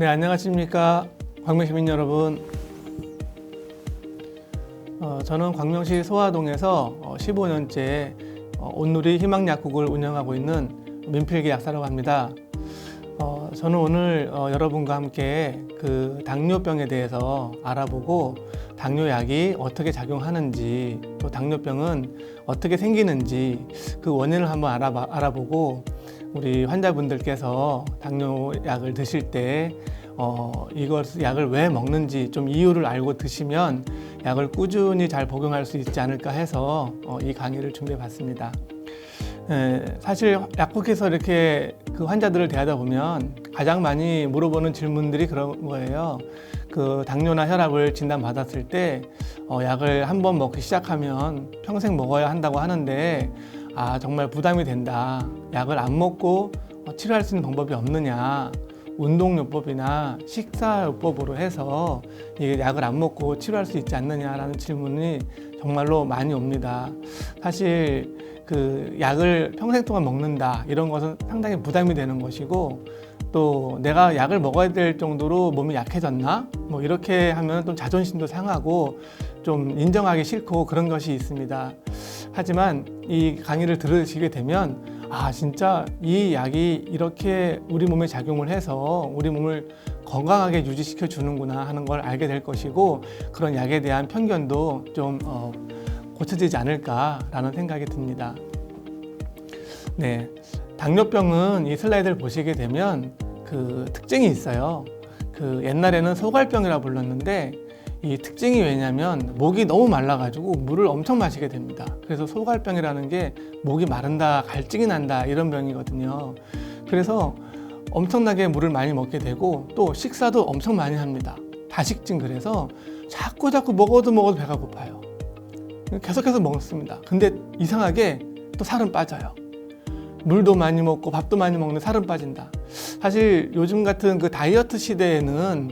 네, 안녕하십니까 광명시민 여러분. 저는 광명시 소화동에서 15년째 온누리 희망약국을 운영하고 있는 민필기 약사라고 합니다. 저는 오늘 여러분과 함께 그 당뇨병에 대해서 알아보고 당뇨약이 어떻게 작용하는지, 또 당뇨병은 어떻게 생기는지 그 원인을 한번 알아보고 우리 환자분들께서 당뇨약을 드실 때 이걸 약을 왜 먹는지 좀 이유를 알고 드시면 약을 꾸준히 잘 복용할 수 있지 않을까 해서 이 강의를 준비해 봤습니다. 사실 약국에서 이렇게 그 환자들을 대하다 보면 가장 많이 물어보는 질문들이 그런 거예요. 그 당뇨나 혈압을 진단받았을 때 약을 한번 먹기 시작하면 평생 먹어야 한다고 하는데 정말 부담이 된다. 약을 안 먹고 치료할 수 있는 방법이 없느냐. 운동요법이나 식사요법으로 해서 이 약을 안 먹고 치료할 수 있지 않느냐라는 질문이 정말로 많이 옵니다. 사실 그 약을 평생 동안 먹는다 이런 것은 상당히 부담이 되는 것이고, 또 내가 약을 먹어야 될 정도로 몸이 약해졌나? 뭐 이렇게 하면 또 자존심도 상하고 좀 인정하기 싫고 그런 것이 있습니다. 하지만 이 강의를 들으시게 되면 진짜 이 약이 이렇게 우리 몸에 작용을 해서 우리 몸을 건강하게 유지시켜 주는구나 하는 걸 알게 될 것이고, 그런 약에 대한 편견도 좀 고쳐지지 않을까라는 생각이 듭니다. 네, 당뇨병은 이 슬라이드를 보시게 되면 그 특징이 있어요. 그 옛날에는 소갈병이라 불렀는데 이 특징이 왜냐면 목이 너무 말라가지고 물을 엄청 마시게 됩니다. 그래서 소갈병이라는 게 목이 마른다, 갈증이 난다 이런 병이거든요. 그래서 엄청나게 물을 많이 먹게 되고 또 식사도 엄청 많이 합니다. 다식증. 그래서 자꾸 먹어도 배가 고파요. 계속해서 먹습니다. 근데 이상하게 또 살은 빠져요. 물도 많이 먹고 밥도 많이 먹는데 살은 빠진다. 사실 요즘 같은 그 다이어트 시대에는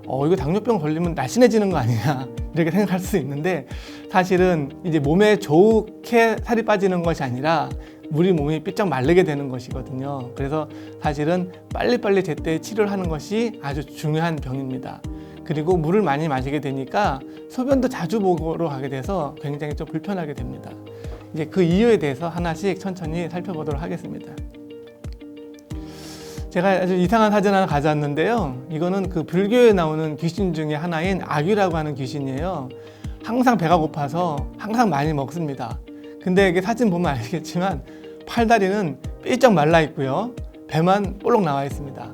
이거 당뇨병 걸리면 날씬해지는 거 아니냐 이렇게 생각할 수 있는데, 사실은 이제 몸에 좋게 살이 빠지는 것이 아니라 우리 몸이 삐쩍 마르게 되는 것이거든요. 그래서 사실은 빨리빨리 제때 치료를 하는 것이 아주 중요한 병입니다. 그리고 물을 많이 마시게 되니까 소변도 자주 보러 가게 돼서 굉장히 좀 불편하게 됩니다. 이제 그 이유에 대해서 하나씩 천천히 살펴보도록 하겠습니다. 제가 아주 이상한 사진 하나 가져왔는데요. 이거는 그 불교에 나오는 귀신 중에 하나인 아귀라고 하는 귀신이에요. 항상 배가 고파서 항상 많이 먹습니다. 근데 이게 사진 보면 알겠지만 팔다리는 삐쩍 말라 있고요. 배만 볼록 나와 있습니다.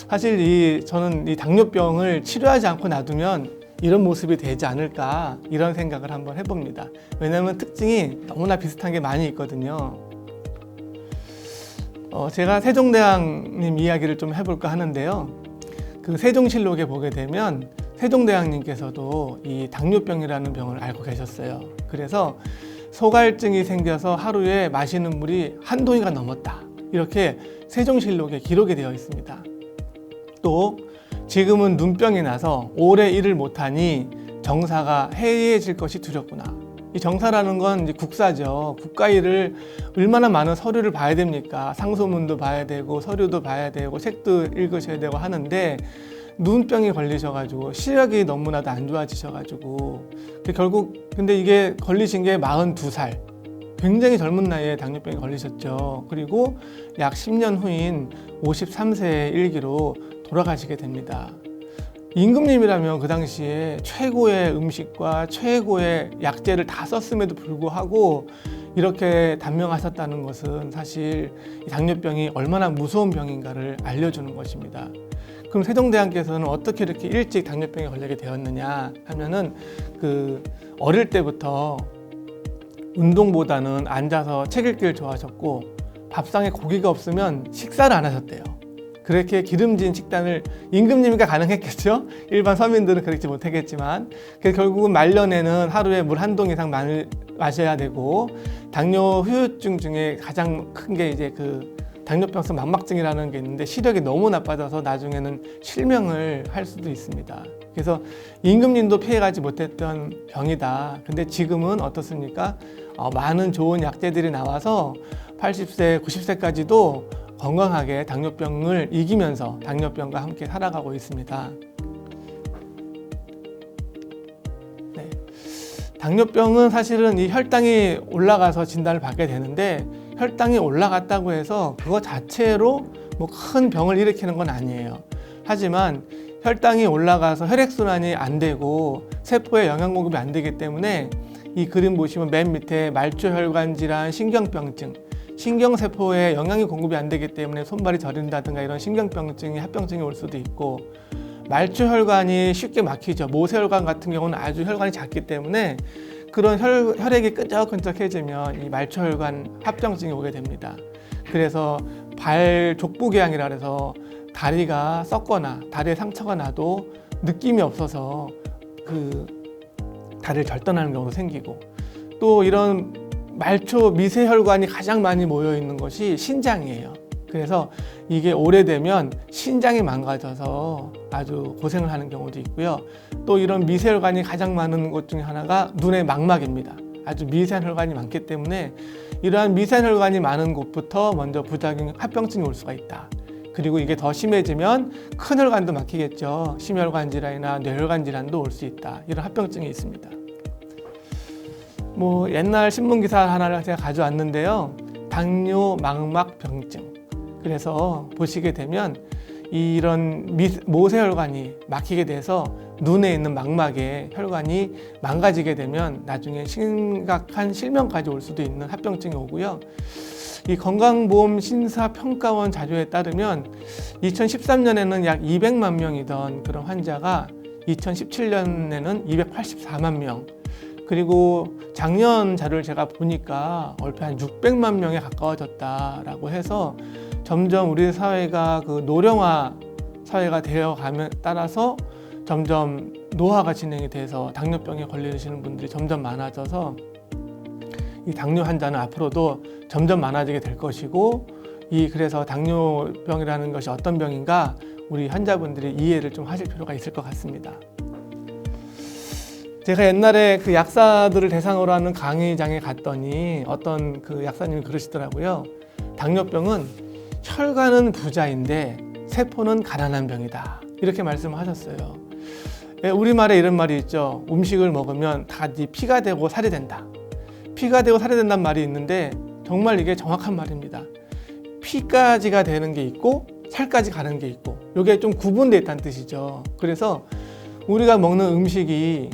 사실 저는 이 당뇨병을 치료하지 않고 놔두면 이런 모습이 되지 않을까 이런 생각을 한번 해봅니다. 왜냐하면 특징이 너무나 비슷한 게 많이 있거든요. 제가 세종대왕님 이야기를 좀 해볼까 하는데요. 그 세종실록에 보게 되면 세종대왕님께서도 이 당뇨병이라는 병을 앓고 계셨어요. 그래서 소갈증이 생겨서 하루에 마시는 물이 1동이가 넘었다. 이렇게 세종실록에 기록이 되어 있습니다. 또 지금은 눈병이 나서 오래 일을 못하니 정사가 해이해질 것이 두렵구나. 이 정사라는 건 이제 국사죠. 국가 일을 얼마나 많은 서류를 봐야 됩니까? 상소문도 봐야 되고 서류도 봐야 되고 책도 읽으셔야 되고 하는데 눈병이 걸리셔가지고 시력이 너무나도 안 좋아지셔가지고 결국 근데 이게 걸리신 게 42살. 굉장히 젊은 나이에 당뇨병에 걸리셨죠. 그리고 약 10년 후인 53세의 일기로 돌아가시게 됩니다. 임금님이라면 그 당시에 최고의 음식과 최고의 약재를 다 썼음에도 불구하고 이렇게 단명하셨다는 것은 사실 이 당뇨병이 얼마나 무서운 병인가를 알려주는 것입니다. 그럼 세종대왕께서는 어떻게 이렇게 일찍 당뇨병에 걸리게 되었느냐 하면은 그 어릴 때부터 운동보다는 앉아서 책 읽기를 좋아하셨고 밥상에 고기가 없으면 식사를 안 하셨대요. 그렇게 기름진 식단을 임금님이니까 가능했겠죠. 일반 서민들은 그렇지 못하겠지만 결국은 말년에는 하루에 물 1동 이상 마셔야 되고, 당뇨 후유증 중에 가장 큰 게 이제 그 당뇨병성 망막증이라는 게 있는데 시력이 너무 나빠져서 나중에는 실명을 할 수도 있습니다. 그래서 임금님도 피해가지 못했던 병이다. 근데 지금은 어떻습니까? 많은 좋은 약재들이 나와서 80세, 90세까지도 건강하게 당뇨병을 이기면서 당뇨병과 함께 살아가고 있습니다. 네. 당뇨병은 사실은 이 혈당이 올라가서 진단을 받게 되는데, 혈당이 올라갔다고 해서 그거 자체로 뭐 큰 병을 일으키는 건 아니에요. 하지만 혈당이 올라가서 혈액순환이 안 되고 세포에 영양 공급이 안 되기 때문에 이 그림 보시면 맨 밑에 말초혈관 질환, 신경병증, 신경세포에 영양이 공급이 안 되기 때문에 손발이 저린다든가 이런 신경병증이 합병증이 올 수도 있고, 말초혈관이 쉽게 막히죠. 모세혈관 같은 경우는 아주 혈관이 작기 때문에 그런 혈액이 끈적끈적해지면 이 말초혈관 합병증이 오게 됩니다. 그래서 발 족부궤양이라 해서 다리가 썩거나 다리에 상처가 나도 느낌이 없어서 그 다리를 절단하는 경우도 생기고, 또 이런 말초 미세혈관이 가장 많이 모여 있는 것이 신장이에요. 그래서 이게 오래되면 신장이 망가져서 아주 고생을 하는 경우도 있고요. 또 이런 미세혈관이 가장 많은 것 중에 하나가 눈의 망막입니다. 아주 미세한 혈관이 많기 때문에 이러한 미세한 혈관이 많은 곳부터 먼저 부작용, 합병증이 올 수가 있다. 그리고 이게 더 심해지면 큰 혈관도 막히겠죠. 심혈관 질환이나 뇌혈관 질환도 올 수 있다. 이런 합병증이 있습니다. 뭐 옛날 신문 기사 하나를 제가 가져왔는데요. 당뇨 망막병증. 그래서 보시게 되면 이런 모세혈관이 막히게 돼서 눈에 있는 망막에 혈관이 망가지게 되면 나중에 심각한 실명까지 올 수도 있는 합병증이 오고요. 이 건강보험 심사평가원 자료에 따르면 2013년에는 약 200만 명이던 그런 환자가 2017년에는 284만 명, 그리고 작년 자료를 제가 보니까 얼핏 한 600만 명에 가까워졌다라고 해서 점점 우리 사회가 그 노령화 사회가 되어가면 따라서 점점 노화가 진행이 돼서 당뇨병에 걸리시는 분들이 점점 많아져서 이 당뇨 환자는 앞으로도 점점 많아지게 될 것이고, 그래서 당뇨병이라는 것이 어떤 병인가 우리 환자분들이 이해를 좀 하실 필요가 있을 것 같습니다. 제가 옛날에 그 약사들을 대상으로 하는 강의장에 갔더니 어떤 그 약사님이 그러시더라고요. 당뇨병은 혈관은 부자인데 세포는 가난한 병이다. 이렇게 말씀하셨어요. 우리말에 이런 말이 있죠. 음식을 먹으면 다 피가 되고 살이 된다. 피가 되고 살이 된다는 말이 있는데 정말 이게 정확한 말입니다. 피까지가 되는 게 있고 살까지 가는 게 있고, 이게 좀 구분되어 있다는 뜻이죠. 그래서 우리가 먹는 음식이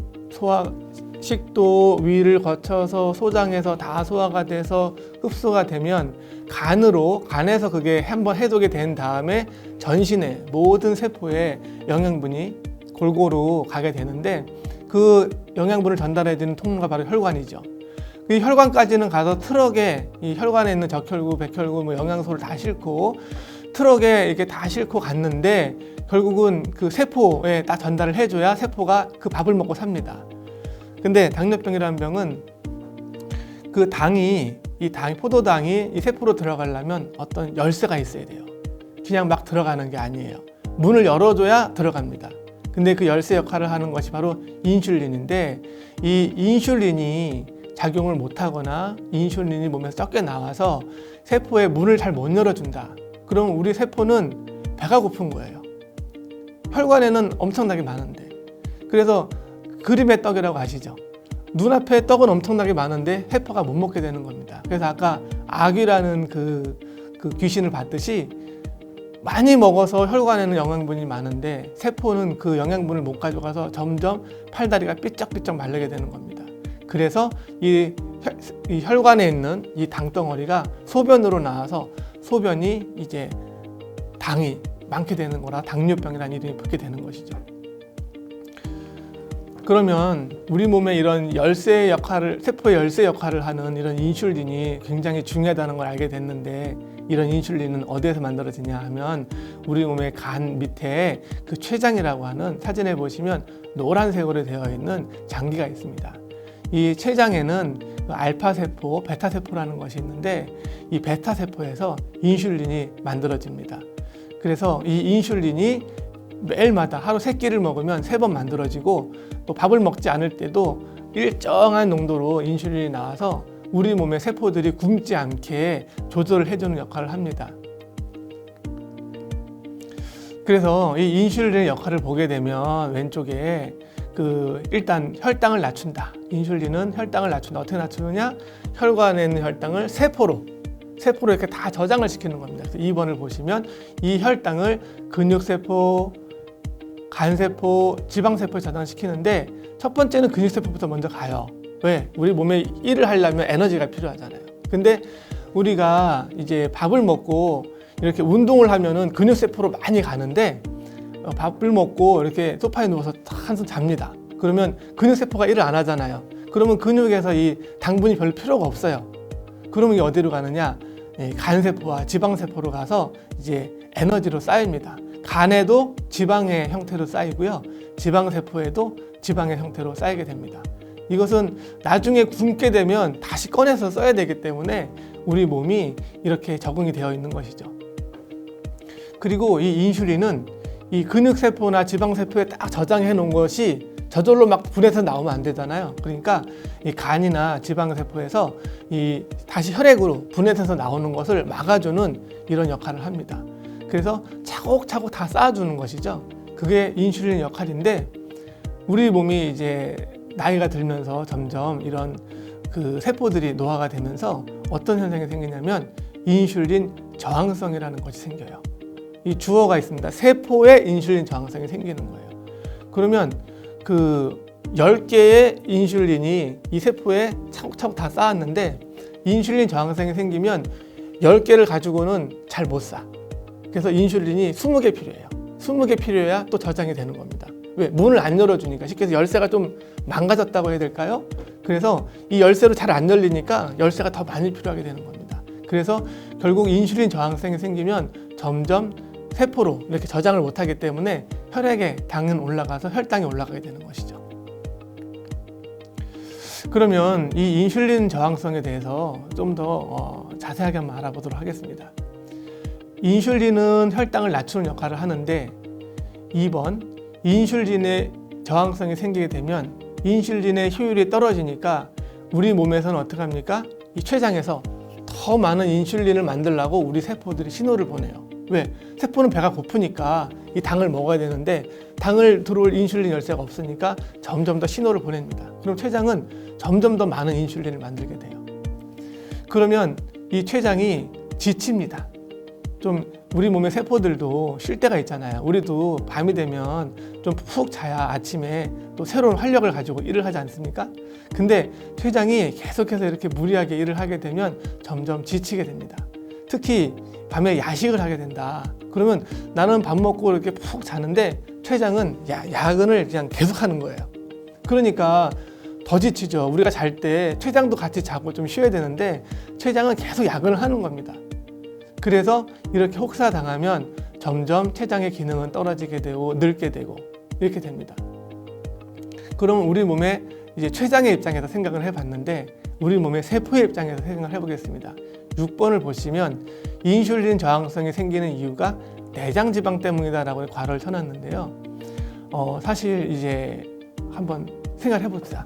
식도 위를 거쳐서 소장에서 다 소화가 돼서 흡수가 되면 간에서 그게 한번 해독이 된 다음에 전신의 모든 세포에 영양분이 골고루 가게 되는데, 그 영양분을 전달해 주는 통로가 바로 혈관이죠. 그 혈관까지는 가서 트럭에 이 혈관에 있는 적혈구, 백혈구, 뭐 영양소를 다 싣고 트럭에 이렇게 다 싣고 갔는데, 결국은 그 세포에 딱 전달을 해줘야 세포가 그 밥을 먹고 삽니다. 근데 당뇨병이라는 병은 그 포도당이 이 세포로 들어가려면 어떤 열쇠가 있어야 돼요. 그냥 막 들어가는 게 아니에요. 문을 열어줘야 들어갑니다. 근데 그 열쇠 역할을 하는 것이 바로 인슐린인데, 이 인슐린이 작용을 못하거나 인슐린이 몸에서 적게 나와서 세포에 문을 잘 못 열어준다. 그럼 우리 세포는 배가 고픈 거예요. 혈관에는 엄청나게 많은데. 그래서 그림의 떡이라고 아시죠? 눈앞에 떡은 엄청나게 많은데 세포가 못 먹게 되는 겁니다. 그래서 아까 아귀라는 그 귀신을 봤듯이 많이 먹어서 혈관에는 영양분이 많은데 세포는 그 영양분을 못 가져가서 점점 팔다리가 삐쩍삐쩍 마르게 되는 겁니다. 그래서 이 혈관에 있는 이 당덩어리가 소변으로 나와서 소변이 이제 당이 많게 되는 거라 당뇨병이라는 이름이 붙게 되는 것이죠. 그러면 우리 몸에 이런 세포의 열쇠 역할을 하는 이런 인슐린이 굉장히 중요하다는 걸 알게 됐는데, 이런 인슐린은 어디에서 만들어지냐 하면 우리 몸의 간 밑에 그 췌장이라고 하는, 사진에 보시면 노란색으로 되어 있는 장기가 있습니다. 이 췌장에는 알파세포, 베타세포라는 것이 있는데, 이 베타세포에서 인슐린이 만들어집니다. 그래서 이 인슐린이 매일마다 하루 3끼를 먹으면 3번 만들어지고, 또 밥을 먹지 않을 때도 일정한 농도로 인슐린이 나와서 우리 몸의 세포들이 굶지 않게 조절을 해주는 역할을 합니다. 그래서 이 인슐린의 역할을 보게 되면 왼쪽에 일단 혈당을 낮춘다. 인슐린은 혈당을 낮춘다. 어떻게 낮추느냐? 혈관에 있는 혈당을 세포로 이렇게 다 저장을 시키는 겁니다. 그래서 2번을 보시면 이 혈당을 근육세포, 간세포, 지방세포에 저장시키는데 첫 번째는 근육세포부터 먼저 가요. 왜? 우리 몸에 일을 하려면 에너지가 필요하잖아요. 근데 우리가 이제 밥을 먹고 이렇게 운동을 하면은 근육세포로 많이 가는데 밥을 먹고 이렇게 소파에 누워서 한숨 잡니다. 그러면 근육세포가 일을 안 하잖아요. 그러면 근육에서 이 당분이 별로 필요가 없어요. 그러면 이게 어디로 가느냐? 간세포와 지방세포로 가서 이제 에너지로 쌓입니다. 간에도 지방의 형태로 쌓이고요. 지방세포에도 지방의 형태로 쌓이게 됩니다. 이것은 나중에 굶게 되면 다시 꺼내서 써야 되기 때문에 우리 몸이 이렇게 적응이 되어 있는 것이죠. 그리고 이 인슐린은 이 근육세포나 지방세포에 딱 저장해 놓은 것이 저절로 막 분해서 나오면 안 되잖아요. 그러니까 이 간이나 지방세포에서 다시 혈액으로 분해돼서 나오는 것을 막아주는 이런 역할을 합니다. 그래서 차곡차곡 다 쌓아주는 것이죠. 그게 인슐린의 역할인데 우리 몸이 이제 나이가 들면서 점점 이런 세포들이 노화가 되면서 어떤 현상이 생기냐면 인슐린 저항성이라는 것이 생겨요. 이 주어가 있습니다. 세포에 인슐린 저항성이 생기는 거예요. 그러면 10개의 인슐린이 이 세포에 차곡차곡 다 쌓았는데 인슐린 저항성이 생기면 10개를 가지고는 잘 못 쌓아. 그래서 인슐린이 20개 필요해요. 20개 필요해야 또 저장이 되는 겁니다. 왜? 문을 안 열어주니까. 쉽게 해서 열쇠가 좀 망가졌다고 해야 될까요? 그래서 이 열쇠로 잘 안 열리니까 열쇠가 더 많이 필요하게 되는 겁니다. 그래서 결국 인슐린 저항성이 생기면 점점 세포로 이렇게 저장을 못하기 때문에 혈액에 당은 올라가서 혈당이 올라가게 되는 것이죠. 그러면 이 인슐린 저항성에 대해서 좀 더 자세하게 한번 알아보도록 하겠습니다. 인슐린은 혈당을 낮추는 역할을 하는데 2번, 인슐린의 저항성이 생기게 되면 인슐린의 효율이 떨어지니까 우리 몸에서는 어떻게 합니까? 이 췌장에서 더 많은 인슐린을 만들려고 우리 세포들이 신호를 보내요. 왜? 세포는 배가 고프니까 이 당을 먹어야 되는데 당을 들어올 인슐린 열쇠가 없으니까 점점 더 신호를 보냅니다. 그럼 췌장은 점점 더 많은 인슐린을 만들게 돼요. 그러면 이 췌장이 지칩니다. 좀 우리 몸의 세포들도 쉴 때가 있잖아요. 우리도 밤이 되면 좀 푹 자야 아침에 또 새로운 활력을 가지고 일을 하지 않습니까? 근데 췌장이 계속해서 이렇게 무리하게 일을 하게 되면 점점 지치게 됩니다. 특히 밤에 야식을 하게 된다. 그러면 나는 밥 먹고 이렇게 푹 자는데 췌장은 야근을 그냥 계속 하는 거예요. 그러니까 더 지치죠. 우리가 잘 때 췌장도 같이 자고 좀 쉬어야 되는데 췌장은 계속 야근을 하는 겁니다. 그래서 이렇게 혹사당하면 점점 췌장의 기능은 떨어지게 되고 늙게 되고 이렇게 됩니다. 그러면 우리 몸의 이제 췌장의 입장에서 생각을 해봤는데 우리 몸의 세포의 입장에서 생각을 해보겠습니다. 6번을 보시면 인슐린 저항성이 생기는 이유가 내장지방 때문이다라고 괄호를 쳐놨는데요. 사실 이제 한번 생각을 해봅시다.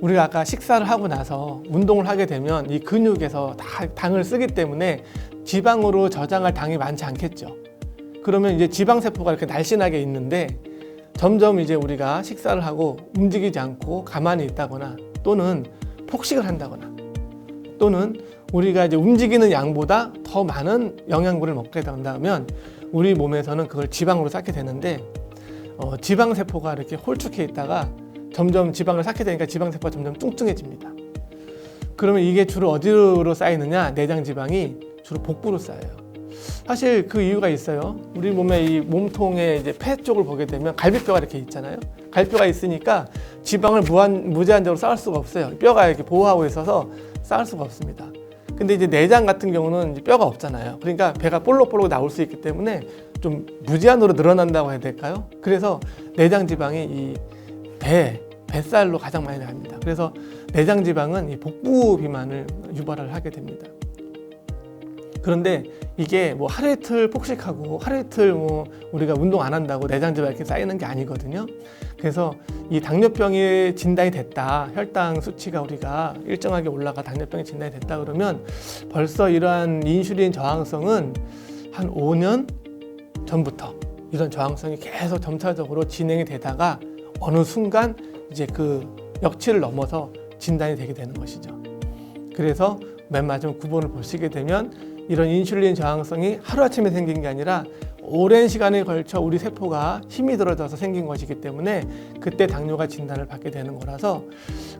우리가 아까 식사를 하고 나서 운동을 하게 되면 이 근육에서 다 당을 쓰기 때문에 지방으로 저장할 당이 많지 않겠죠. 그러면 이제 지방세포가 이렇게 날씬하게 있는데 점점 이제 우리가 식사를 하고 움직이지 않고 가만히 있다거나 또는 폭식을 한다거나 또는 우리가 이제 움직이는 양보다 더 많은 영양분을 먹게 된다면 우리 몸에서는 그걸 지방으로 쌓게 되는데 지방세포가 이렇게 홀쭉해 있다가 점점 지방을 쌓게 되니까 지방세포가 점점 뚱뚱해집니다. 그러면 이게 주로 어디로 쌓이느냐? 내장지방이 주로 복부로 쌓여요. 사실 그 이유가 있어요. 우리 몸의 이 몸통의 이제 폐 쪽을 보게 되면 갈비뼈가 이렇게 있잖아요. 갈비뼈가 있으니까 지방을 무제한적으로 쌓을 수가 없어요. 뼈가 이렇게 보호하고 있어서 쌓을 수가 없습니다. 근데 이제 내장 같은 경우는 이제 뼈가 없잖아요. 그러니까 배가 볼록볼록 나올 수 있기 때문에 좀 무제한으로 늘어난다고 해야 될까요? 그래서 내장 지방이 이 뱃살로 가장 많이 나갑니다. 그래서 내장 지방은 이 복부 비만을 유발을 하게 됩니다. 그런데 이게 뭐 하루 이틀 폭식하고 하루 이틀 뭐 우리가 운동 안 한다고 내장 지방이 이렇게 쌓이는 게 아니거든요. 그래서 이 당뇨병이 진단이 됐다, 혈당 수치가 우리가 일정하게 올라가 당뇨병이 진단이 됐다 그러면 벌써 이러한 인슐린 저항성은 한 5년 전부터 이런 저항성이 계속 점차적으로 진행이 되다가 어느 순간 이제 그 역치를 넘어서 진단이 되게 되는 것이죠. 그래서 맨 마지막 구본을 보시게 되면 이런 인슐린 저항성이 하루아침에 생긴 게 아니라 오랜 시간에 걸쳐 우리 세포가 힘이 들어져서 생긴 것이기 때문에 그때 당뇨가 진단을 받게 되는 거라서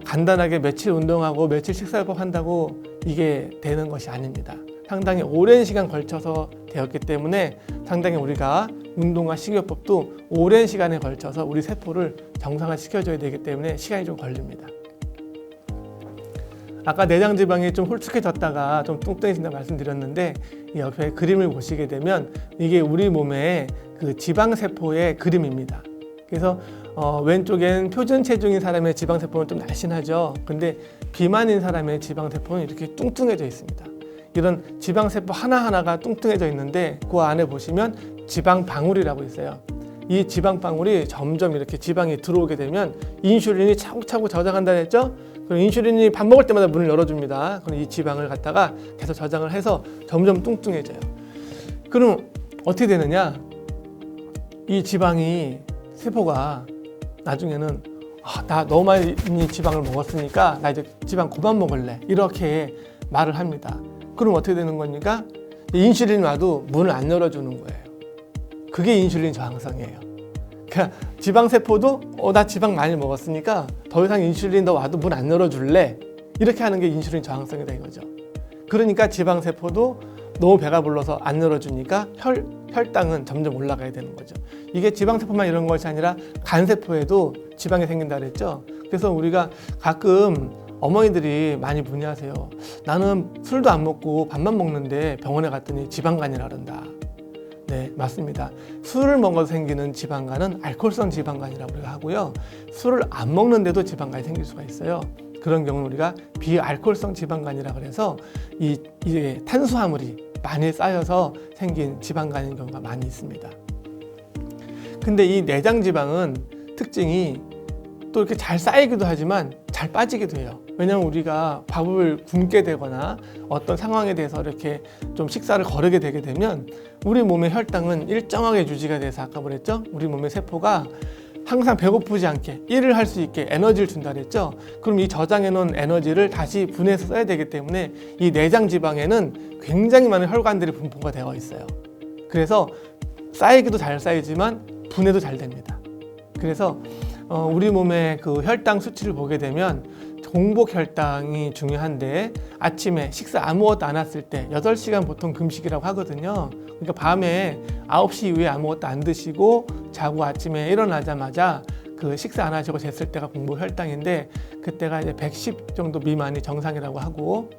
간단하게 며칠 운동하고 며칠 식사요법 한다고 이게 되는 것이 아닙니다. 상당히 오랜 시간 걸쳐서 되었기 때문에 상당히 우리가 운동과 식이요법도 오랜 시간에 걸쳐서 우리 세포를 정상화 시켜줘야 되기 때문에 시간이 좀 걸립니다. 아까 내장 지방이 좀 홀쭉해졌다가 좀 뚱뚱해진다고 말씀드렸는데 이 옆에 그림을 보시게 되면 이게 우리 몸의 그 지방세포의 그림입니다. 그래서 왼쪽엔 표준 체중인 사람의 지방세포는 좀 날씬하죠. 근데 비만인 사람의 지방세포는 이렇게 뚱뚱해져 있습니다. 이런 지방세포 하나하나가 뚱뚱해져 있는데 그 안에 보시면 지방방울이라고 있어요. 이 지방방울이 점점 이렇게 지방이 들어오게 되면 인슐린이 차곡차곡 저장한다 했죠? 그럼 인슐린이 밥 먹을 때마다 문을 열어줍니다. 그럼 이 지방을 갖다가 계속 저장을 해서 점점 뚱뚱해져요. 그럼 어떻게 되느냐? 이 지방이 세포가 나중에는 나 너무 많이 지방을 먹었으니까 나 이제 지방 그만 먹을래 이렇게 말을 합니다. 그럼 어떻게 되는 겁니까? 인슐린이 와도 문을 안 열어주는 거예요. 그게 인슐린 저항성이에요. 그러니까 지방세포도 나 지방 많이 먹었으니까 더 이상 인슐린 너 와도 문 안 열어줄래? 이렇게 하는 게 인슐린 저항성이다 이거죠. 그러니까 지방세포도 너무 배가 불러서 안 열어주니까 혈당은 점점 올라가야 되는 거죠. 이게 지방세포만 이런 것이 아니라 간세포에도 지방이 생긴다 그랬죠. 그래서 우리가 가끔 어머니들이 많이 문의하세요. 나는 술도 안 먹고 밥만 먹는데 병원에 갔더니 지방간이라 그런다. 네, 맞습니다. 술을 먹어서 생기는 지방간은 알코올성 지방간이라고 우리가 하고요. 술을 안 먹는데도 지방간이 생길 수가 있어요. 그런 경우는 우리가 비알코올성 지방간이라고 해서 이게 탄수화물이 많이 쌓여서 생긴 지방간인 경우가 많이 있습니다. 근데 이 내장 지방은 특징이 또 이렇게 잘 쌓이기도 하지만 잘 빠지기도 해요. 왜냐하면 우리가 밥을 굶게 되거나 어떤 상황에 대해서 이렇게 좀 식사를 거르게 되게 되면 우리 몸의 혈당은 일정하게 유지가 돼서 아까 그랬죠? 우리 몸의 세포가 항상 배고프지 않게 일을 할 수 있게 에너지를 준다 그랬죠? 그럼 이 저장해 놓은 에너지를 다시 분해해서 써야 되기 때문에 이 내장 지방에는 굉장히 많은 혈관들이 분포가 되어 있어요. 그래서 쌓이기도 잘 쌓이지만 분해도 잘 됩니다. 그래서 우리 몸의 그 혈당 수치를 보게 되면 공복 혈당이 중요한데 아침에 식사 아무것도 안 했을 때 8시간 보통 금식이라고 하거든요. 그러니까 밤에 9시 이후에 아무것도 안 드시고 자고 아침에 일어나자마자 그 식사 안 하시고 쟀을 때가 공복 혈당인데 그때가 이제 110 정도 미만이 정상이라고 하고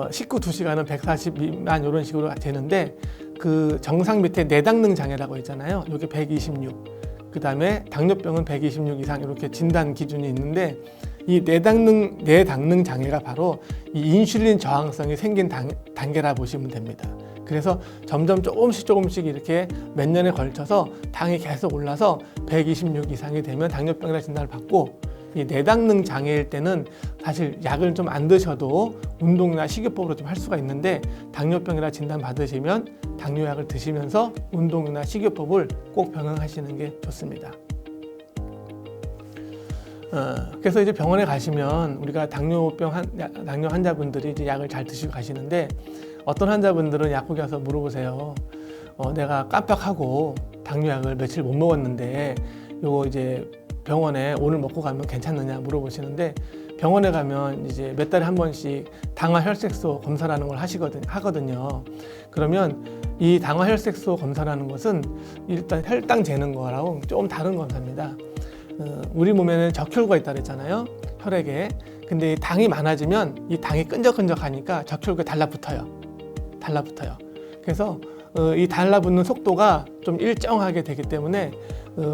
식후 2시간은 140 미만 이런 식으로 되는데 그 정상 밑에 내당능 장애라고 있잖아요. 이게 126. 그 다음에 당뇨병은 126 이상 이렇게 진단 기준이 있는데 이 내당능 장애가 바로 이 인슐린 저항성이 생긴 단계라 보시면 됩니다. 그래서 점점 조금씩 이렇게 몇 년에 걸쳐서 당이 계속 올라서 126 이상이 되면 당뇨병이라 진단을 받고 이 내당능 장애일 때는 사실 약을 좀 안 드셔도 운동이나 식이요법으로 좀 할 수가 있는데 당뇨병이라 진단 받으시면 당뇨약을 드시면서 운동이나 식이요법을 꼭 병행하시는 게 좋습니다. 그래서 이제 병원에 가시면 우리가 당뇨 환자분들이 이제 약을 잘 드시고 가시는데 어떤 환자분들은 약국에 와서 물어보세요. 내가 깜빡하고 당뇨약을 며칠 못 먹었는데 요거 이제 병원에 오늘 먹고 가면 괜찮느냐 물어보시는데 병원에 가면 이제 몇 달에 한 번씩 당화혈색소 검사라는 걸 하거든요. 그러면 이 당화혈색소 검사라는 것은 일단 혈당 재는 거랑 좀 다른 검사입니다. 우리 몸에는 적혈구가 있다 그랬잖아요. 혈액에. 근데 당이 많아지면 이 당이 끈적끈적하니까 적혈구가 달라붙어요. 그래서 이 달라붙는 속도가 좀 일정하게 되기 때문에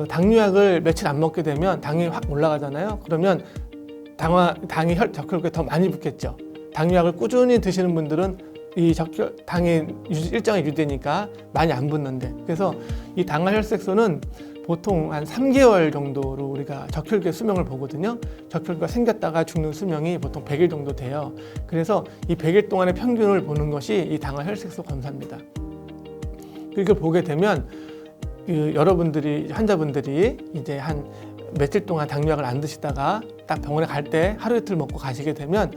당뇨약을 며칠 안 먹게 되면 당이 확 올라가잖아요. 그러면 당이 적혈구에 더 많이 붙겠죠. 당뇨약을 꾸준히 드시는 분들은 이 당이 일정하게 유지되니까 많이 안 붙는데 그래서 이 당화혈색소는 보통 한 3개월 정도로 우리가 적혈구의 수명을 보거든요. 적혈구가 생겼다가 죽는 수명이 보통 100일 정도 돼요. 그래서 이 100일 동안의 평균을 보는 것이 이 당화혈색소 검사입니다. 이렇게 보게 되면 여러분들이 환자분들이 이제 한 며칠 동안 당뇨약을 안 드시다가 딱 병원에 갈 때 하루 이틀 먹고 가시게 되면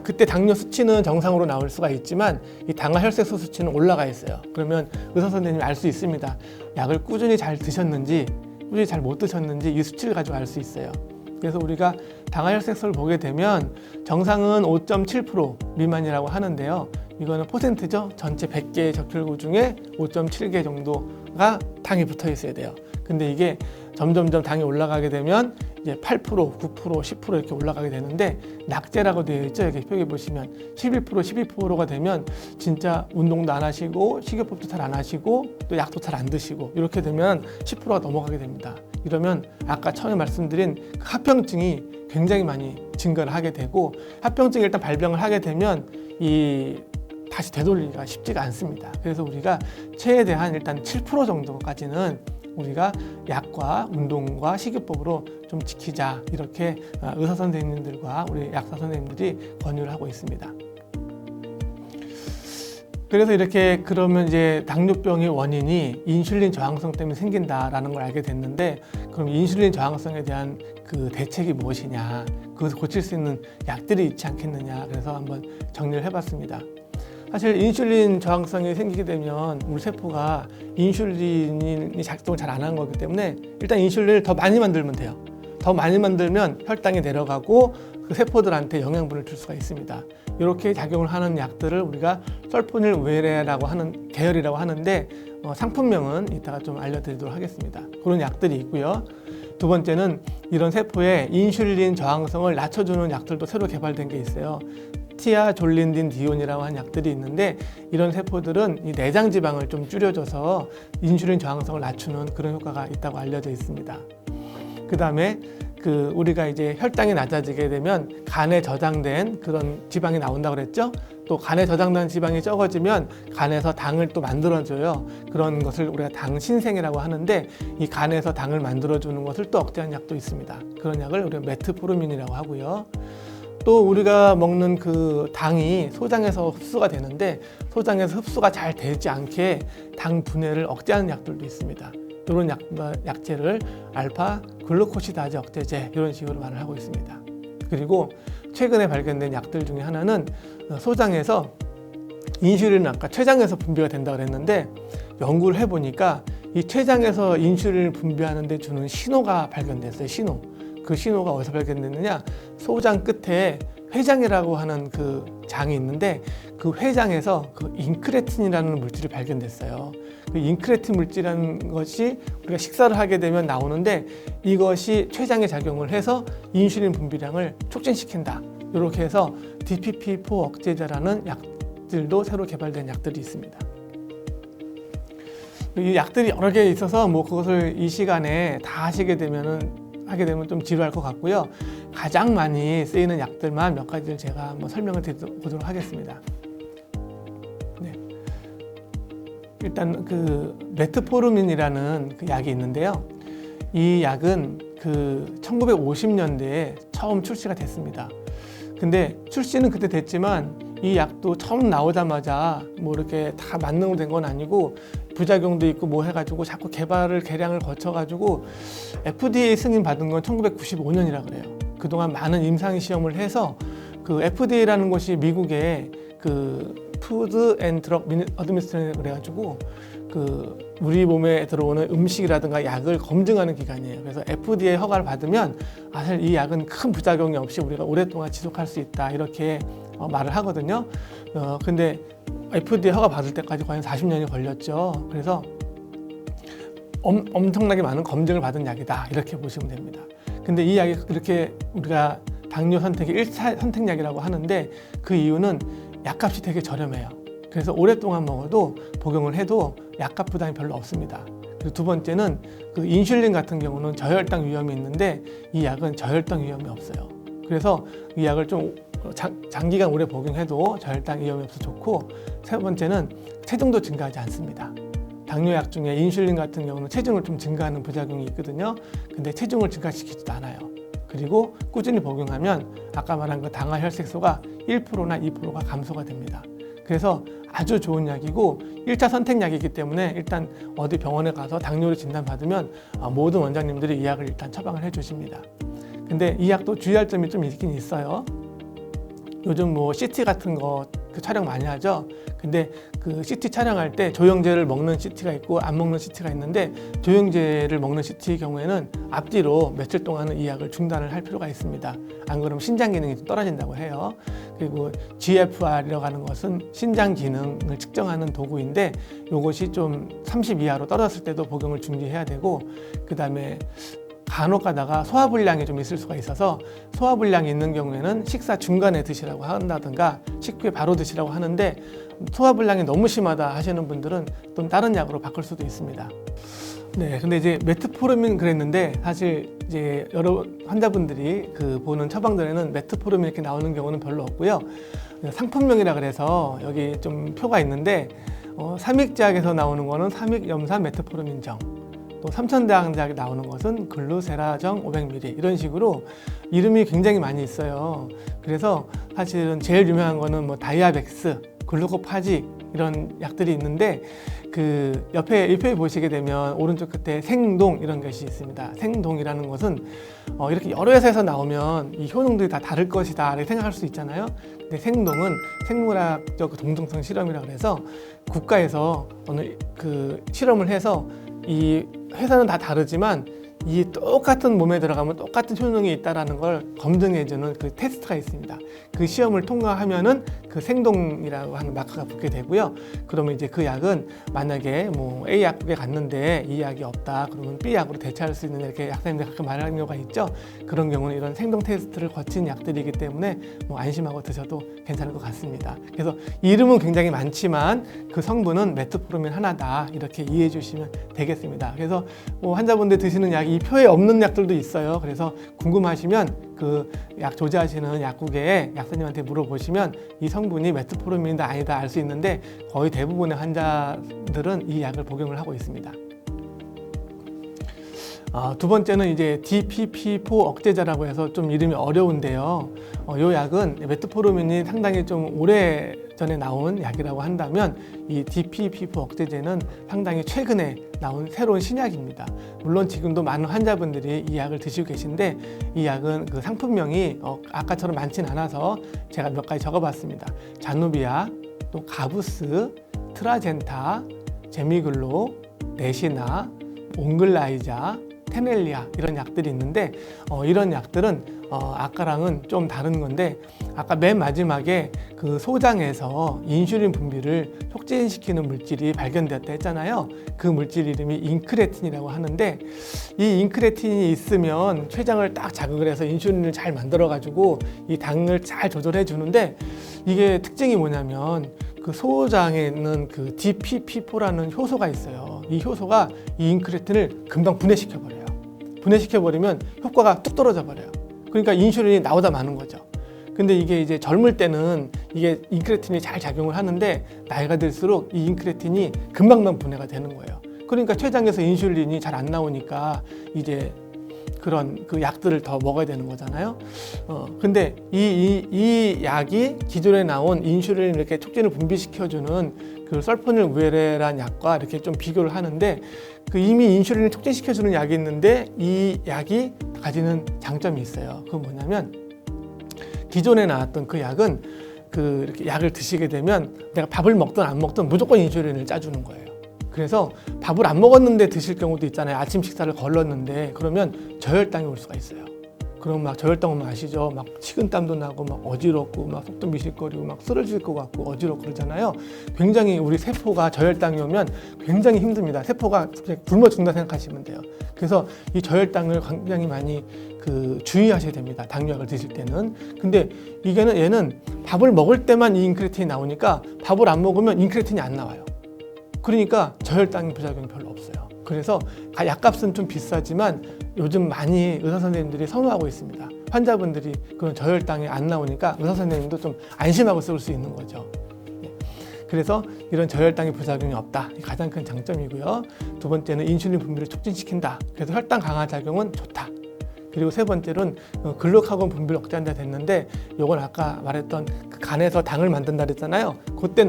그때 당뇨 수치는 정상으로 나올 수가 있지만 이 당화 혈색소 수치는 올라가 있어요. 그러면 의사 선생님이 알 수 있습니다. 약을 꾸준히 잘 드셨는지 꾸준히 잘 못 드셨는지 이 수치를 가지고 알 수 있어요. 그래서 우리가 당화 혈색소를 보게 되면 정상은 5.7% 미만이라고 하는데요. 이거는 퍼센트죠. 전체 100개의 적혈구 중에 5.7개 정도가 당이 붙어 있어야 돼요. 근데 이게 점점점 당이 올라가게 되면 이제 8%, 9%, 10% 이렇게 올라가게 되는데 낙제라고 되어 있죠. 여기 표기 보시면 11%, 12%가 되면 진짜 운동도 안 하시고 식이요법도 잘 안 하시고 또 약도 잘 안 드시고 이렇게 되면 10%가 넘어가게 됩니다. 이러면 아까 처음에 말씀드린 그 합병증이 굉장히 많이 증가를 하게 되고 합병증이 일단 발병을 하게 되면 다시 되돌리기가 쉽지가 않습니다. 그래서 우리가 최대한 일단 7% 정도까지는 우리가 약과 운동과 식이요법으로 좀 지키자 이렇게 의사 선생님들과 우리 약사 선생님들이 권유를 하고 있습니다. 그래서 이렇게 그러면 이제 당뇨병의 원인이 인슐린 저항성 때문에 생긴다라는 걸 알게 됐는데 그럼 인슐린 저항성에 대한 그 대책이 무엇이냐, 그것을 고칠 수 있는 약들이 있지 않겠느냐, 그래서 한번 정리를 해봤습니다. 사실 인슐린 저항성이 생기게 되면 우리 세포가 인슐린이 작동을 잘 안 하는 거기 때문에 일단 인슐린을 더 많이 만들면 돼요. 더 많이 만들면 혈당이 내려가고 그 세포들한테 영양분을 줄 수가 있습니다. 이렇게 작용을 하는 약들을 우리가 설포닐 우레라고 하는 계열이라고 하는데 상품명은 이따가 좀 알려드리도록 하겠습니다. 그런 약들이 있고요. 두 번째는 이런 세포의 인슐린 저항성을 낮춰주는 약들도 새로 개발된 게 있어요. 티아졸린딘 디온이라고 하는 약들이 있는데 이런 세포들은 이 내장 지방을 좀 줄여줘서 인슐린 저항성을 낮추는 그런 효과가 있다고 알려져 있습니다. 그 다음에 우리가 이제 혈당이 낮아지게 되면 간에 저장된 그런 지방이 나온다고 그랬죠. 또 간에 저장된 지방이 적어지면 간에서 당을 또 만들어줘요. 그런 것을 우리가 당 신생이라고 하는데 이 간에서 당을 만들어주는 것을 또 억제하는 약도 있습니다. 그런 약을 우리가 메트포르민이라고 하고요. 또 우리가 먹는 그 당이 소장에서 흡수가 되는데 소장에서 흡수가 잘 되지 않게 당 분해를 억제하는 약들도 있습니다. 이런 약제를 알파 글루코시다제 억제제 이런 식으로 말을 하고 있습니다. 그리고 최근에 발견된 약들 중에 하나는 소장에서 인슐린은 아까 췌장에서 분비가 된다고 그랬는데 연구를 해보니까 이 췌장에서 인슐린을 분비하는 데 주는 신호가 발견됐어요. 신호. 그 신호가 어디서 발견됐느냐? 소장 끝에 회장이라고 하는 그 장이 있는데 그 회장에서 그 인크레틴이라는 물질이 발견됐어요. 그 인크레틴 물질이라는 것이 우리가 식사를 하게 되면 나오는데 이것이 췌장에 작용을 해서 인슐린 분비량을 촉진시킨다. 이렇게 해서 DPP-4 억제제라는 약들도 새로 개발된 약들이 있습니다. 이 약들이 여러 개 있어서 그것을 이 시간에 다 하게 되면 좀 지루할 것 같고요. 가장 많이 쓰이는 약들만 몇 가지를 제가 한번 설명을 드리도록 하겠습니다. 네. 일단 메트포르민이라는 그 약이 있는데요. 이 약은 1950년대에 처음 출시가 됐습니다. 근데 출시는 그때 됐지만 이 약도 처음 나오자마자 이렇게 다 만능으로 된 건 아니고 부작용도 있고 해가지고 자꾸 개량을 거쳐가지고 FDA 승인 받은 건 1995년이라 그래요. 그동안 많은 임상 시험을 해서 그 FDA라는 곳이 미국의 푸드 앤 드럭 어드미니스트레이션이라고 그래가지고 우리 몸에 들어오는 음식이라든가 약을 검증하는 기관이에요. 그래서 FDA 허가를 받으면 사실 이 약은 큰 부작용이 없이 우리가 오랫동안 지속할 수 있다 이렇게 말을 하거든요. 근데 FDA 허가 받을 때까지 과연 40년이 걸렸죠. 그래서 엄청나게 많은 검증을 받은 약이다 이렇게 보시면 됩니다. 근데 이 약이 이렇게 우리가 당뇨 선택의 1차 선택약이라고 하는데 그 이유는 약값이 되게 저렴해요. 그래서 오랫동안 먹어도 복용을 해도 약값 부담이 별로 없습니다. 그리고 두 번째는 인슐린 같은 경우는 저혈당 위험이 있는데 이 약은 저혈당 위험이 없어요. 그래서 이 약을 좀 장기간 오래 복용해도 저혈당 위험이 없어서 좋고, 세 번째는 체중도 증가하지 않습니다. 당뇨약 중에 인슐린 같은 경우는 체중을 좀 증가하는 부작용이 있거든요. 근데 체중을 증가시키지도 않아요. 그리고 꾸준히 복용하면 아까 말한 그 당화 혈색소가 1%나 2%가 감소가 됩니다. 그래서 아주 좋은 약이고 1차 선택약이기 때문에 일단 어디 병원에 가서 당뇨를 진단받으면 모든 원장님들이 이 약을 일단 처방을 해주십니다. 근데 이 약도 주의할 점이 좀 있긴 있어요. 요즘 뭐 CT 같은 거 촬영 많이 하죠. 근데 그 CT 촬영할 때 조영제를 먹는 CT가 있고 안 먹는 CT가 있는데, 조영제를 먹는 CT의 경우에는 앞뒤로 며칠 동안은 이 약을 중단을 할 필요가 있습니다. 안 그러면 신장 기능이 좀 떨어진다고 해요. 그리고 GFR이라고 하는 것은 신장 기능을 측정하는 도구인데, 이것이 좀 30 이하로 떨어졌을 때도 복용을 중지해야 되고, 그 다음에 간혹 가다가 소화불량이 좀 있을 수가 있어서 소화불량이 있는 경우에는 식사 중간에 드시라고 한다든가 식후에 바로 드시라고 하는데, 소화불량이 너무 심하다 하시는 분들은 또 다른 약으로 바꿀 수도 있습니다. 네, 근데 이제 메트포르민 그랬는데, 사실 이제 여러 환자분들이 보는 처방전에는 메트포르민 이렇게 나오는 경우는 별로 없고요. 상품명이라 그래서 여기 좀 표가 있는데, 삼익제약에서 나오는 거는 삼익염산 메트포르민정, 또 삼천대왕제약에 나오는 것은 글루세라정 500ml, 이런 식으로 이름이 굉장히 많이 있어요. 그래서 사실은 제일 유명한 거는 뭐 다이아백스, 글루코파직 이런 약들이 있는데, 그 옆에 1표에 보시게 되면 오른쪽 끝에 생동 이런 것이 있습니다. 생동이라는 것은 이렇게 여러 회사에서 나오면 이 효능들이 다 다를 것이다 이렇게 생각할 수 있잖아요. 근데 생동은 생물학적 동등성 실험이라 그래서 국가에서 어느 그 실험을 해서, 이 회사는 다 다르지만 이 똑같은 몸에 들어가면 똑같은 효능이 있다는 걸 검증해주는 그 테스트가 있습니다. 그 시험을 통과하면은 그 생동이라고 하는 마크가 붙게 되고요. 그러면 이제 그 약은 만약에 뭐 A 약국에 갔는데 이 약이 없다 그러면 B 약으로 대체할 수 있는, 이렇게 약사님들 가끔 말하는 경우가 있죠. 그런 경우는 이런 생동 테스트를 거친 약들이기 때문에 뭐 안심하고 드셔도 괜찮을 것 같습니다. 그래서 이름은 굉장히 많지만 그 성분은 메트포르민 하나다, 이렇게 이해해 주시면 되겠습니다. 그래서 뭐 환자분들 드시는 약이 이 표에 없는 약들도 있어요. 그래서 궁금하시면 그 약 조제하시는 약국에 약사님한테 물어보시면 이 성분이 메트포르민이다 아니다 알 수 있는데, 거의 대부분의 환자들은 이 약을 복용을 하고 있습니다. 두 번째는 이제 DPP4 억제제라고 해서 좀 이름이 어려운데요. 이 약은 메트포르민이 상당히 좀 오래 전에 나온 약이라고 한다면, 이 DPP4 억제제는 상당히 최근에 나온 새로운 신약입니다. 물론 지금도 많은 환자분들이 이 약을 드시고 계신데, 이 약은 그 상품명이 아까처럼 많진 않아서 제가 몇 가지 적어봤습니다. 자누비아, 또 가부스, 트라젠타, 제미글로, 레시나, 옹글라이자, 테넬리아 이런 약들이 있는데, 이런 약들은 아까랑은 좀 다른 건데, 아까 맨 마지막에 그 소장에서 인슐린 분비를 촉진시키는 물질이 발견되었다 했잖아요. 그 물질 이름이 인크레틴이라고 하는데, 이 인크레틴이 있으면 췌장을 딱 자극을 해서 인슐린을 잘 만들어 가지고 이 당을 잘 조절해 주는데, 이게 특징이 뭐냐면 그 소장에 있는 그 DPP4라는 효소가 있어요. 이 효소가 이 인크레틴을 금방 분해시켜 버려요. 분해시켜 버리면 효과가 뚝 떨어져 버려요. 그러니까 인슐린이 나오다 마는 거죠. 근데 이게 이제 젊을 때는 이게 인크레틴이 잘 작용을 하는데, 나이가 들수록 이 인크레틴이 금방만 분해가 되는 거예요. 그러니까 췌장에서 인슐린이 잘 안 나오니까 이제 그런 그 약들을 더 먹어야 되는 거잖아요. 근데 이 약이 기존에 나온 인슐린을 이렇게 촉진을 분비시켜주는 그 설포닐 우에레라는 약과 이렇게 좀 비교를 하는데, 그 이미 인슐린을 촉진시켜주는 약이 있는데 이 약이 가지는 장점이 있어요. 그건 뭐냐면, 기존에 나왔던 그 약은 그 이렇게 약을 드시게 되면 내가 밥을 먹든 안 먹든 무조건 인슐린을 짜주는 거예요. 그래서 밥을 안 먹었는데 드실 경우도 있잖아요. 아침 식사를 걸렀는데 그러면 저혈당이 올 수가 있어요. 그럼 막 저혈당 오면 아시죠? 막 식은땀도 나고 막 어지럽고 막 속도 미실거리고 막 쓰러질 것 같고 어지럽고 그러잖아요. 굉장히 우리 세포가 저혈당이 오면 굉장히 힘듭니다. 세포가 굶어 죽는다 생각하시면 돼요. 그래서 이 저혈당을 굉장히 많이 주의하셔야 됩니다. 당뇨약을 드실 때는. 근데 얘는 밥을 먹을 때만 이 인크레틴이 나오니까 밥을 안 먹으면 인크레틴이 안 나와요. 그러니까 저혈당 부작용이 별로 없어요. 그래서 약값은 좀 비싸지만 요즘 많이 의사 선생님들이 선호하고 있습니다. 환자분들이 그런 저혈당이 안 나오니까 의사 선생님도 좀 안심하고 쓸 수 있는 거죠. 그래서 이런 저혈당의 부작용이 없다. 가장 큰 장점이고요. 두 번째는 인슐린 분비를 촉진시킨다. 그래서 혈당 강화 작용은 좋다. 그리고 세 번째로는 글루카곤 분비를 억제한다 됐는데, 요건 아까 말했던 그 간에서 당을 만든다 그랬잖아요. 그때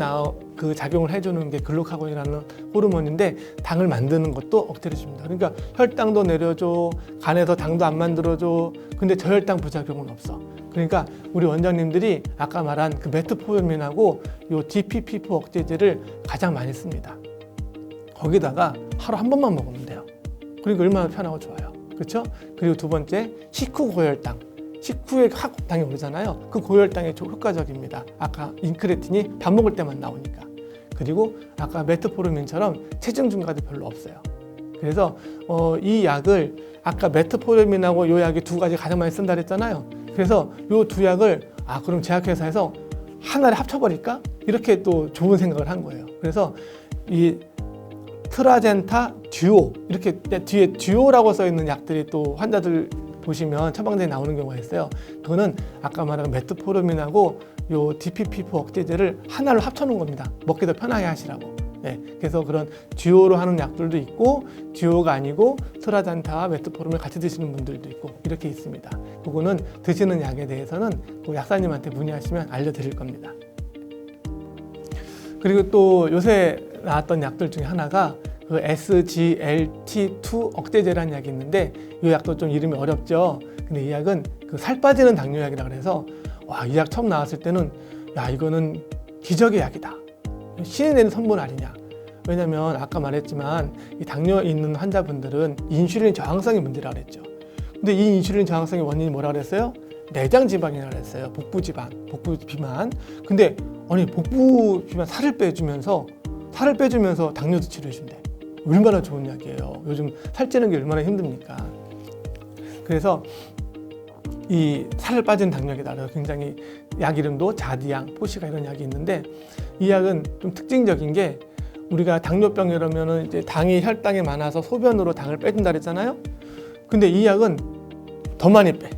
그 작용을 해주는 게 글루카곤이라는 호르몬인데, 당을 만드는 것도 억제를 해줍니다. 그러니까 혈당도 내려줘, 간에서 당도 안 만들어줘. 근데 저혈당 부작용은 없어. 그러니까 우리 원장님들이 아까 말한 그 메트포르민하고 요 DPP4 억제제를 가장 많이 씁니다. 거기다가 하루 한 번만 먹으면 돼요. 그러니까 얼마나 편하고 좋아요. 그렇죠? 그리고 두 번째, 식후 고혈당. 식후에 당이 오르잖아요. 그 고혈당에 효과적입니다. 아까 인크레틴이 밥 먹을 때만 나오니까. 그리고 아까 메트포르민처럼 체중 증가도 별로 없어요. 그래서 이 약을 아까 메트포르민하고 이 약이 두 가지 가장 많이 쓴다 그랬잖아요. 그래서 이 두 약을 그럼 제약회사에서 하나를 합쳐버릴까? 이렇게 또 좋은 생각을 한 거예요. 그래서 이 트라젠타 듀오, 이렇게 뒤에 듀오라고 써 있는 약들이 또 환자들 보시면 처방전에 나오는 경우가 있어요. 그거는 아까 말한 메트포르민하고 요 DPP4 억제제를 하나로 합쳐놓은 겁니다. 먹기 더 편하게 하시라고. 네, 그래서 그런 듀오로 하는 약들도 있고, 듀오가 아니고 트라젠타와 메트포르민을 같이 드시는 분들도 있고, 이렇게 있습니다. 그거는 드시는 약에 대해서는 그 약사님한테 문의하시면 알려드릴 겁니다. 그리고 또 요새 나왔던 약들 중에 하나가 그 SGLT2 억제제라는 약이 있는데, 이 약도 좀 이름이 어렵죠. 근데 이 약은 그 살 빠지는 당뇨약이라 그래서 이 약 처음 나왔을 때는 이거는 기적의 약이다, 신이 내린 선물 아니냐. 왜냐면 아까 말했지만 이 당뇨 있는 환자분들은 인슐린 저항성이 문제라 그랬죠. 근데 이 인슐린 저항성의 원인이 뭐라 그랬어요? 내장 지방이라고 그랬어요. 복부 지방, 복부 비만. 근데 복부 비만 살을 빼주면서 당뇨도 치료해준대. 얼마나 좋은 약이에요. 요즘 살찌는 게 얼마나 힘듭니까? 그래서 이 살을 빠진 당뇨약이다. 그래서 굉장히 약 이름도 자디앙, 포시가 이런 약이 있는데, 이 약은 좀 특징적인 게, 우리가 당뇨병 이러면은 이제 당이 혈당에 많아서 소변으로 당을 빼준다 그랬잖아요. 근데 이 약은 더 많이 빼.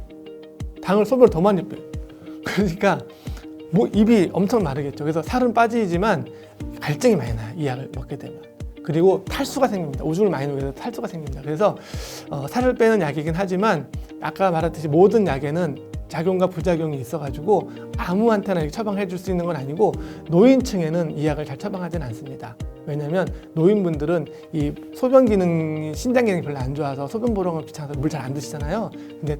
당을 소변으로 더 많이 빼. 그러니까 입이 엄청 마르겠죠. 그래서 살은 빠지지만 갈증이 많이 나요. 이 약을 먹게 되면. 그리고 탈수가 생깁니다. 오줌을 많이 누게 돼서 탈수가 생깁니다. 그래서 살을 빼는 약이긴 하지만 아까 말했듯이 모든 약에는 작용과 부작용이 있어가지고 아무한테나 처방해 줄 수 있는 건 아니고, 노인층에는 이 약을 잘 처방하지는 않습니다. 왜냐하면 노인분들은 이 소변 기능이, 신장 기능이 별로 안 좋아서 소변 보러 가면 귀찮아서 물 잘 안 드시잖아요. 근데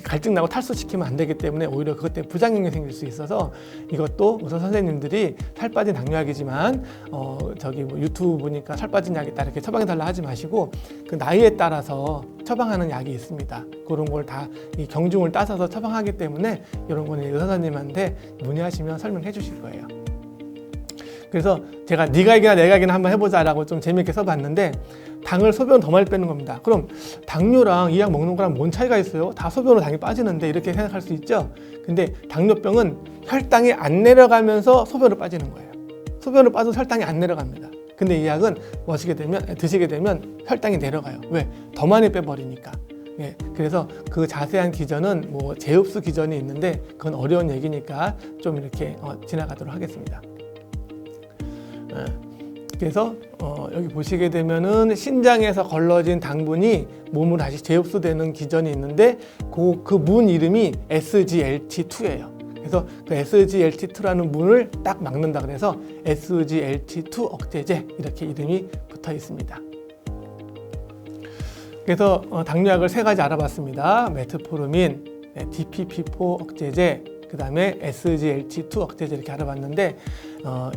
갈증 나고 탈수시키면 안 되기 때문에 오히려 그것 때문에 부작용이 생길 수 있어서, 이것도 의사 선생님들이 살 빠진 당뇨약이지만 유튜브 보니까 살 빠진 약이 있다 이렇게 처방해 달라 하지 마시고, 그 나이에 따라서 처방하는 약이 있습니다. 그런 걸 다 이 경중을 따져서 처방하기 때문에 이런 거는 의사 선생님한테 문의하시면 설명해 주실 거예요. 그래서 제가 네가 이기나 내가 이기나 한번 해보자라고 좀 재미있게 써봤는데, 당을 소변 더 많이 빼는 겁니다. 그럼 당뇨랑 이 약 먹는 거랑 뭔 차이가 있어요? 다 소변으로 당이 빠지는데, 이렇게 생각할 수 있죠. 근데 당뇨병은 혈당이 안 내려가면서 소변으로 빠지는 거예요. 소변으로 빠져서 혈당이 안 내려갑니다. 근데 이 약은 드시게 되면 혈당이 내려가요. 왜? 더 많이 빼버리니까. 예, 그래서 그 자세한 기전은 제흡수 기전이 있는데, 그건 어려운 얘기니까 좀 이렇게 지나가도록 하겠습니다. 그래서 여기 보시게 되면은 신장에서 걸러진 당분이 몸으로 다시 재흡수되는 기전이 있는데, 그 문 이름이 SGLT2예요. 그래서 그 SGLT2라는 문을 딱 막는다 그래서 SGLT2 억제제, 이렇게 이름이 붙어 있습니다. 그래서 당뇨약을 세 가지 알아봤습니다. 메트포르민, DPP4 억제제, 그 다음에 SGLT2 억제제, 이렇게 알아봤는데,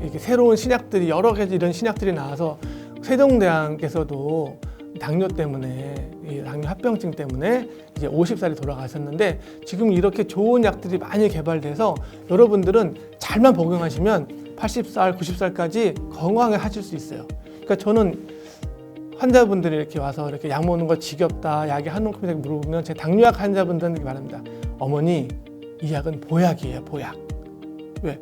이렇게 새로운 신약들이 여러 가지 이런 신약들이 나와서 세종대왕께서도 당뇨 때문에, 이 당뇨 합병증 때문에 이제 50살이 돌아가셨는데, 지금 이렇게 좋은 약들이 많이 개발돼서 여러분들은 잘만 복용하시면 80살, 90살까지 건강하게 하실 수 있어요. 그러니까 저는 환자분들이 이렇게 와서 이렇게 약 먹는 거 지겹다, 약이 한 움큼이 물어보면 제 당뇨약 환자분들한테 말합니다. 어머니, 이 약은 보약이에요, 보약. 왜?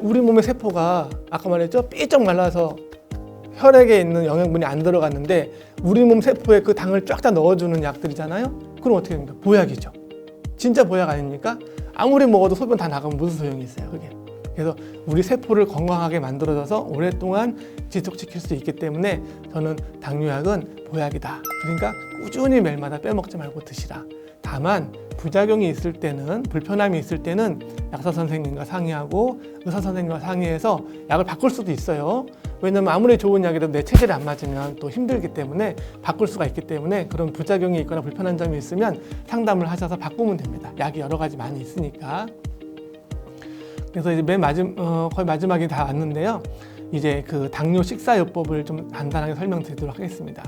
우리 몸의 세포가 아까 말했죠? 삐쩍 말라서 혈액에 있는 영양분이 안 들어갔는데, 우리 몸 세포에 그 당을 쫙 다 넣어주는 약들이잖아요? 그럼 어떻게 됩니까? 보약이죠. 진짜 보약 아닙니까? 아무리 먹어도 소변 다 나가면 무슨 소용이 있어요, 그게. 그래서 우리 세포를 건강하게 만들어줘서 오랫동안 지속시킬 수 있기 때문에 저는 당뇨약은 보약이다. 그러니까 꾸준히 매일마다 빼먹지 말고 드시라. 다만 부작용이 있을 때는, 불편함이 있을 때는 약사 선생님과 상의하고 의사 선생님과 상의해서 약을 바꿀 수도 있어요. 왜냐면 아무리 좋은 약이라도 내 체질에 안 맞으면 또 힘들기 때문에 바꿀 수가 있기 때문에 그런 부작용이 있거나 불편한 점이 있으면 상담을 하셔서 바꾸면 됩니다. 약이 여러 가지 많이 있으니까. 그래서 이제 거의 마지막이 다 왔는데요. 이제 그 당뇨 식사요법을 좀 간단하게 설명드리도록 하겠습니다.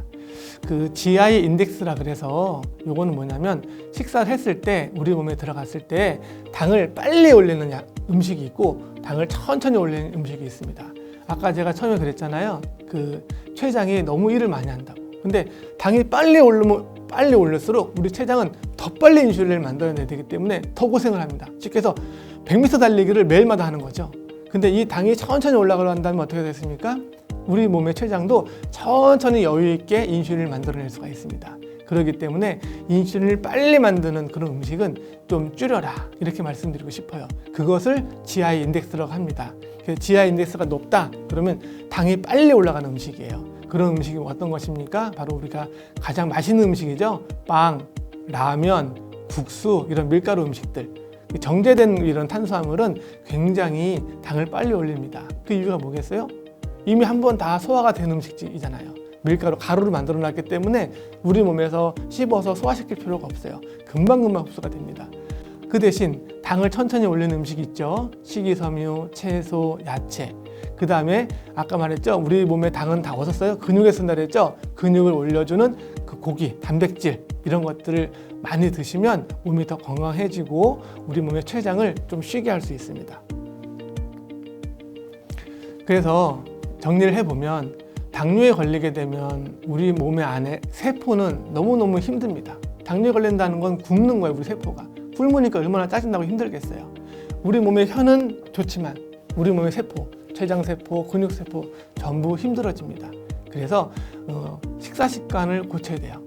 그 GI 인덱스라 그래서 요거는 뭐냐면 식사를 했을 때 우리 몸에 들어갔을 때 당을 빨리 올리는 음식이 있고 당을 천천히 올리는 음식이 있습니다. 아까 제가 처음에 그랬잖아요. 그 췌장이 너무 일을 많이 한다고. 근데 당이 빨리 올릴수록 우리 췌장은 더 빨리 인슐린을 만들어내야 되기 때문에 더 고생을 합니다. 쉽게 해서 100m 달리기를 매일마다 하는 거죠. 근데 이 당이 천천히 올라간다면 어떻게 됐습니까? 우리 몸의 췌장도 천천히 여유 있게 인슐린을 만들어낼 수가 있습니다. 그렇기 때문에 인슐린을 빨리 만드는 그런 음식은 좀 줄여라 이렇게 말씀드리고 싶어요. 그것을 GI 인덱스라고 합니다. GI 인덱스가 높다 그러면 당이 빨리 올라가는 음식이에요. 그런 음식이 어떤 것입니까? 바로 우리가 가장 맛있는 음식이죠. 빵, 라면, 국수 이런 밀가루 음식들. 정제된 이런 탄수화물은 굉장히 당을 빨리 올립니다. 그 이유가 뭐겠어요? 이미 한 번 다 소화가 된 음식이잖아요. 밀가루, 가루를 만들어 놨기 때문에 우리 몸에서 씹어서 소화시킬 필요가 없어요. 금방금방 흡수가 됩니다. 그 대신 당을 천천히 올리는 음식이 있죠. 식이섬유, 채소, 야채. 그 다음에 아까 말했죠. 우리 몸에 당은 다 어디서 써요? 근육에 쓴다 그랬죠. 근육을 올려주는 그 고기, 단백질 이런 것들을 많이 드시면 몸이 더 건강해지고 우리 몸의 췌장을 좀 쉬게 할 수 있습니다. 그래서 정리를 해보면 당뇨에 걸리게 되면 우리 몸의 안에 세포는 너무너무 힘듭니다. 당뇨에 걸린다는 건 굶는 거예요. 우리 세포가. 굶으니까 얼마나 짜증나고 힘들겠어요. 우리 몸의 혀는 좋지만 우리 몸의 세포, 췌장세포, 근육세포 전부 힘들어집니다. 그래서 식사 습관을 고쳐야 돼요.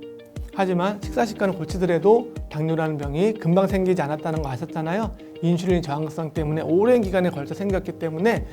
하지만 식사 습관을 고치더라도 당뇨라는 병이 금방 생기지 않았다는 거 아셨잖아요. 인슐린 저항성 때문에 오랜 기간에 걸쳐 생겼기 때문에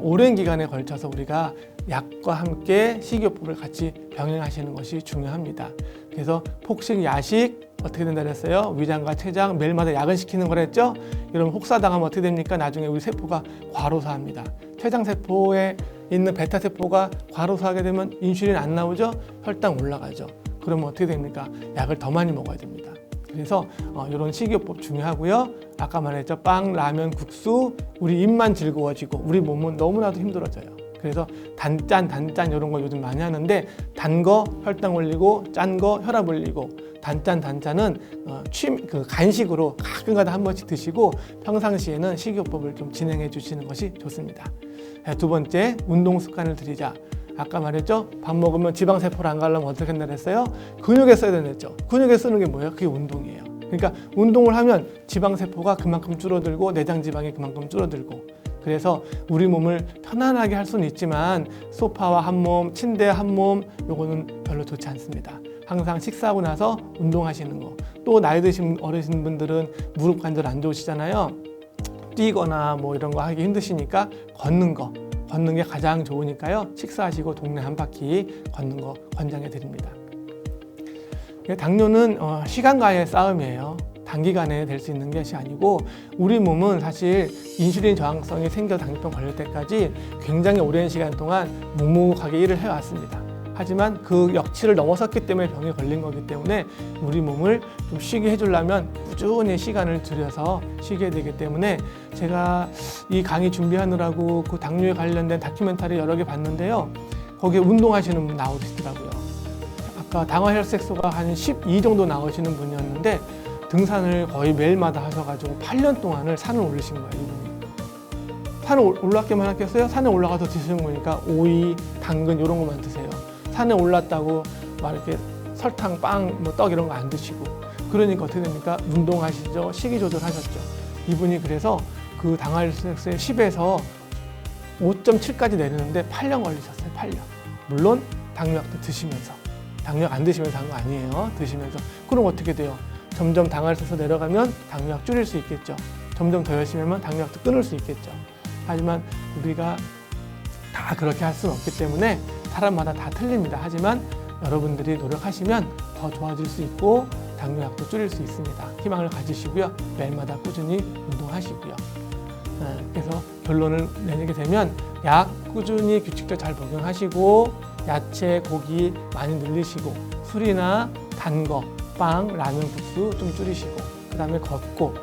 오랜 기간에 걸쳐서 우리가 약과 함께 식이요법을 같이 병행하시는 것이 중요합니다. 그래서 폭식, 야식 어떻게 된다 그랬어요? 위장과 췌장 매일마다 야근시키는 거랬죠? 이러면 혹사당하면 어떻게 됩니까? 나중에 우리 세포가 과로사합니다. 췌장세포에 있는 베타세포가 과로사하게 되면 인슐린 안 나오죠? 혈당 올라가죠. 그러면 어떻게 됩니까? 약을 더 많이 먹어야 됩니다. 그래서 이런 식이요법 중요하고요. 아까 말했죠. 빵, 라면, 국수 우리 입만 즐거워지고 우리 몸은 너무나도 힘들어져요. 그래서 단짠 이런 거 요즘 많이 하는데 단 거 혈당 올리고 짠 거 혈압 올리고 단짠은 간식으로 가끔가다 한 번씩 드시고 평상시에는 식이요법을 좀 진행해 주시는 것이 좋습니다. 두 번째, 운동 습관을 들이자. 아까 말했죠? 밥 먹으면 지방세포를 안 가려면 어떻게 한다 그랬어요? 근육에 써야 된댔죠. 근육에 쓰는 게 뭐예요? 그게 운동이에요. 그러니까 운동을 하면 지방세포가 그만큼 줄어들고 내장지방이 그만큼 줄어들고 그래서 우리 몸을 편안하게 할 수는 있지만 소파와 한 몸, 침대 한 몸 요거는 별로 좋지 않습니다. 항상 식사하고 나서 운동하시는 거. 또 나이 드신 어르신분들은 무릎 관절 안 좋으시잖아요. 뛰거나 뭐 이런 거 하기 힘드시니까 걷는 게 가장 좋으니까요. 식사하시고 동네 한 바퀴 걷는 거 권장해 드립니다. 당뇨는 시간과의 싸움이에요. 단기간에 될 수 있는 것이 아니고 우리 몸은 사실 인슐린 저항성이 생겨 당뇨병 걸릴 때까지 굉장히 오랜 시간 동안 묵묵하게 일을 해왔습니다. 하지만 그 역치를 넘어섰기 때문에 병에 걸린 거기 때문에 우리 몸을 좀 쉬게 해주려면 꾸준히 시간을 들여서 쉬게 되기 때문에 제가 이 강의 준비하느라고 그 당뇨에 관련된 다큐멘터리 여러 개 봤는데요. 거기에 운동하시는 분 나오시더라고요. 아까 당화혈색소가 한 12 정도 나오시는 분이었는데 등산을 거의 매일마다 하셔가지고 8년 동안을 산을 올리신 거예요, 이분이. 산을 올랐기만 하겠어요? 산에 올라가서 드시는 거니까 오이, 당근 이런 것만 드세요. 산에 올랐다고 막 이렇게 설탕, 빵, 뭐 떡 이런 거 안 드시고 그러니까 어떻게 됩니까? 운동하시죠, 식이 조절하셨죠. 이분이 그래서 그 당화혈색소의 10에서 5.7까지 내리는데 8년 걸리셨어요. 8년. 물론 당뇨약도 드시면서. 당뇨약 안 드시면서 한 거 아니에요. 드시면서. 그럼 어떻게 돼요? 점점 당화혈색소 내려가면 당뇨약 줄일 수 있겠죠. 점점 더 열심히 하면 당뇨약도 끊을 수 있겠죠. 하지만 우리가 다 그렇게 할 수는 없기 때문에 사람마다 다 틀립니다. 하지만 여러분들이 노력하시면 더 좋아질 수 있고 당뇨약도 줄일 수 있습니다. 희망을 가지시고요. 매일마다 꾸준히 운동하시고요. 그래서 결론을 내리게 되면 약 꾸준히 규칙적으로 잘 복용하시고 야채, 고기 많이 늘리시고 술이나 단 거, 빵, 라면, 국수 좀 줄이시고 그 다음에 걷고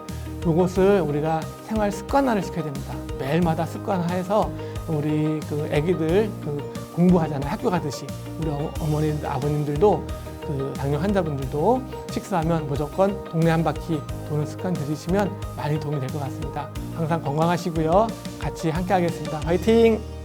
이것을 우리가 생활 습관화를 시켜야 됩니다. 매일마다 습관화해서 우리 그 아기들 그 공부하잖아요. 학교 가듯이 우리 어머니, 아버님들도 그 당뇨 환자분들도 식사하면 무조건 동네 한 바퀴 도는 습관 들이시면 많이 도움이 될 것 같습니다. 항상 건강하시고요. 같이 함께 하겠습니다. 화이팅!